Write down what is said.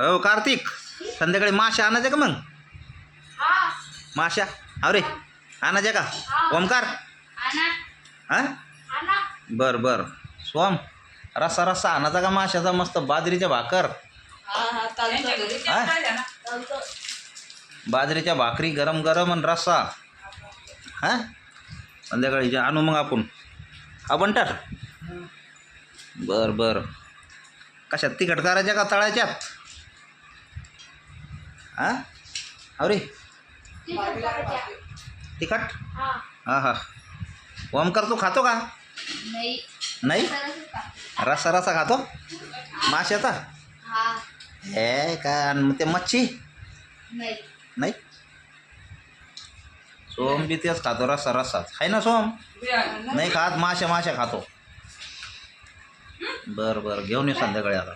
हो कार्तिक, संध्याकाळी माशा आणायच्या का मग? माशा अरे आणायच्या का ओमकार? हां बरं बरं. सोम रस्सा रस्सा आणायचा का माशाचा मस्त बाजरीच्या भाकर? बाजरीच्या भाकरी गरम गरम आणि रस्सा. हां संध्याकाळी आणू मग आपण तर. बरं बरं. कशात तिखट करायच्या का तळायच्यात? हां अरे तिखट. हां हां. ओमकार तू खातो का? नाही रस्सा रस्सा खातो माशाचा? हे का आणि ते मच्छी नाही? सोम बी तेच खातो रस्सा रस्साच आहे ना सोम? नाही खात माशा खातो. बरं बरं घेऊन येऊ संध्याकाळी आता.